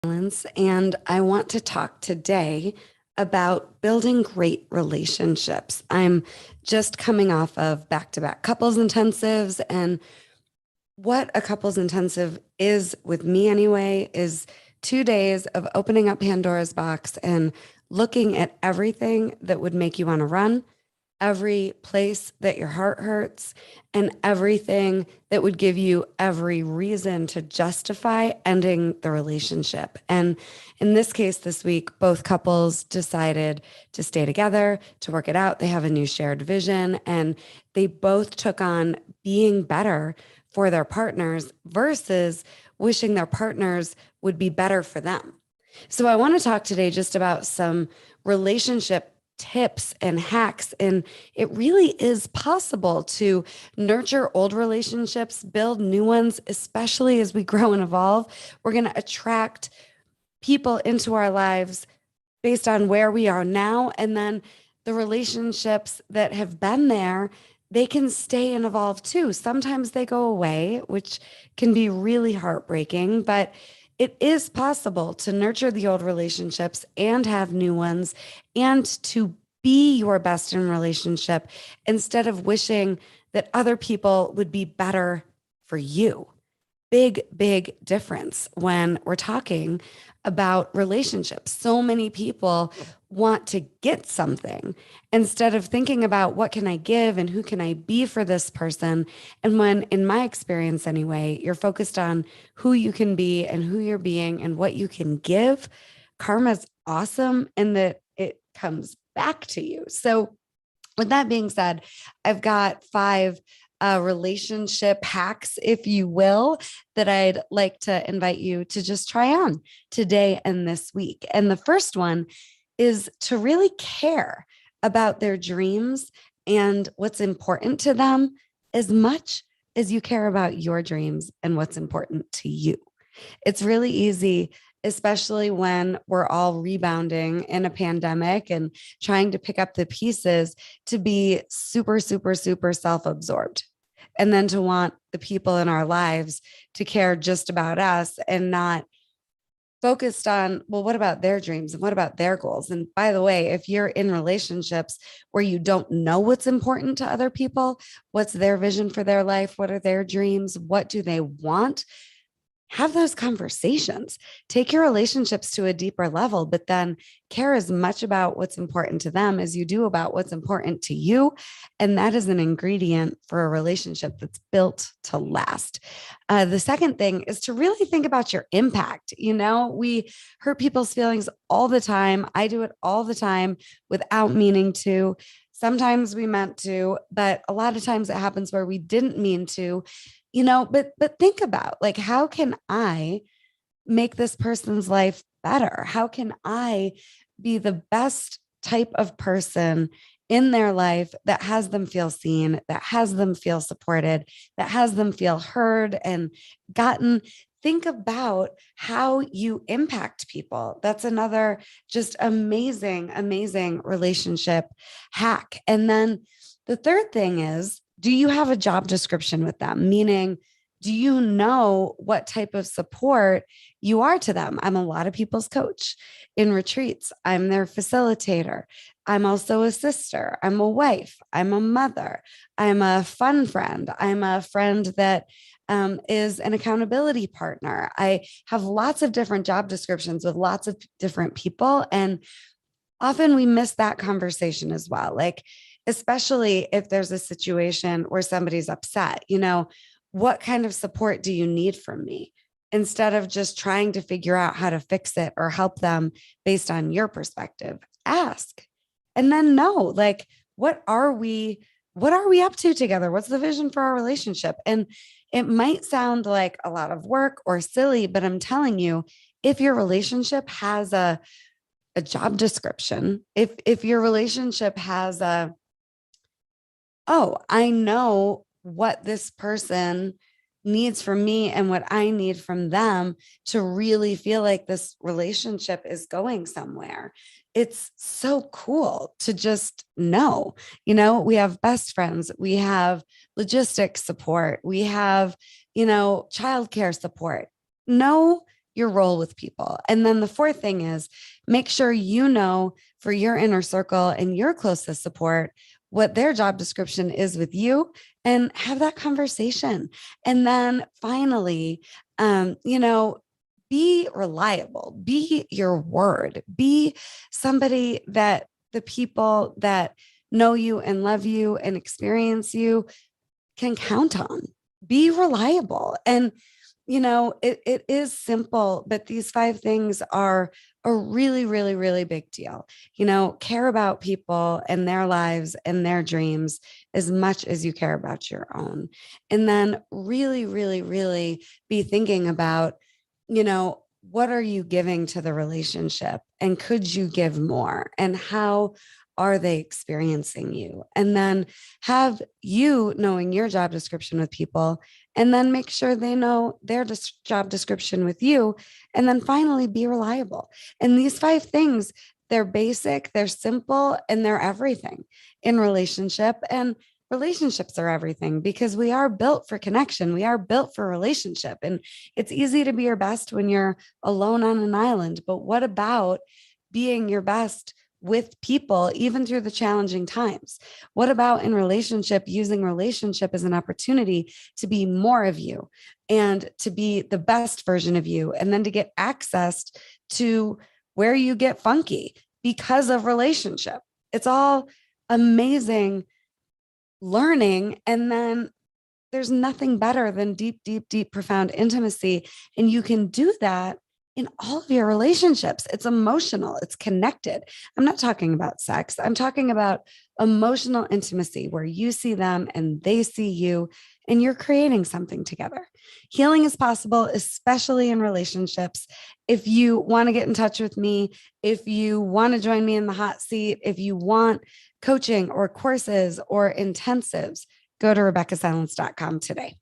Silence, and I want to talk today about building great relationships. I'm just coming off of back to back couples intensives, and what a couples intensive is with me anyway is 2 days of opening up Pandora's box and looking at everything that would make you want to run, every place that your heart hurts, and everything that would give you every reason to justify ending the relationship. And in this case, this week, both couples decided to stay together, to work it out. They have a new shared vision, and they both took on being better for their partners versus wishing their partners would be better for them. So I want to talk today just about some relationship tips and hacks. And it really is possible to nurture old relationships, build new ones, especially as we grow and evolve. We're going to attract people into our lives based on where we are now. And then the relationships that have been there, they can stay and evolve too. Sometimes they go away, which can be really heartbreaking, but it is possible to nurture the old relationships and have new ones and to be your best in relationship instead of wishing that other people would be better for you. Big, big difference when we're talking about relationships. So many people want to get something instead of thinking about what can I give and who can I be for this person. And when, in my experience anyway, you're focused on who you can be and who you're being and what you can give, karma's awesome and that it comes back to you. So, with that being said, I've got five relationship hacks, if you will, that I'd like to invite you to just try on today and this week. And the first one is to really care about their dreams and what's important to them as much as you care about your dreams and what's important to you. It's really easy, especially when we're all rebounding in a pandemic and trying to pick up the pieces, to be super, super, super self absorbed. And then to want the people in our lives to care just about us and not focused on, well, what about their dreams and what about their goals? And by the way, if you're in relationships where you don't know what's important to other people, what's their vision for their life? What are their dreams? What do they want? Have those conversations. Take your relationships to a deeper level, but then care as much about what's important to them as you do about what's important to you. And that is an ingredient for a relationship that's built to last. The second thing is to really think about your impact. You know, we hurt people's feelings all the time. I do it all the time without meaning to. Sometimes we meant to, but a lot of times it happens where we didn't mean to, but think about, like, how can I make this person's life better? How can I be the best type of person in their life that has them feel seen, that has them feel supported, that has them feel heard and gotten? Think about how you impact people. That's another just amazing, amazing relationship hack. And then the third thing is, do you have a job description with them? Meaning, do you know what type of support you are to them? I'm a lot of people's coach in retreats. I'm their facilitator. I'm also a sister. I'm a wife. I'm a mother. I'm a fun friend. I'm a friend that is an accountability partner. I have lots of different job descriptions with lots of different people. And often we miss that conversation as well. Like, especially if there's a situation where somebody's upset, what kind of support do you need from me? Instead of just trying to figure out how to fix it or help them based on your perspective, ask. And then know, like, what are we up to together? What's the vision for our relationship? And it might sound like a lot of work or silly, but I'm telling you, if your relationship has a job description, if your relationship has I know what this person needs from me and what I need from them to really feel like this relationship is going somewhere. It's so cool to just know. We have best friends, we have logistics support, we have, childcare support. Know your role with people. And then the fourth thing is make sure you know for your inner circle and your closest support what their job description is with you and have that conversation. And then finally, be reliable, be your word, be somebody that the people that know you and love you and experience you can count on. Be reliable. And, it is simple, but these five things are a really, really, really big deal. Care about people and their lives and their dreams as much as you care about your own. And then really, really, really be thinking about, what are you giving to the relationship? And could you give more? And how are they experiencing you? And then have you knowing your job description with people, and then make sure they know their job description with you. And then finally, be reliable. And these five things, they're basic, they're simple, and they're everything in relationship. And relationships are everything because we are built for connection. We are built for relationship. And it's easy to be your best when you're alone on an island. But what about being your best with people, even through the challenging times? What about in relationship, using relationship as an opportunity to be more of you and to be the best version of you, and then to get access to where you get funky because of relationship? It's all amazing learning. And then there's nothing better than deep, deep, deep, profound intimacy. And you can do that in all of your relationships. It's emotional, it's connected. I'm not talking about sex. I'm talking about emotional intimacy where you see them and they see you and you're creating something together. Healing is possible, especially in relationships. If you want to get in touch with me, if you want to join me in the hot seat, if you want coaching or courses or intensives, go to RebeccahSilence.com today.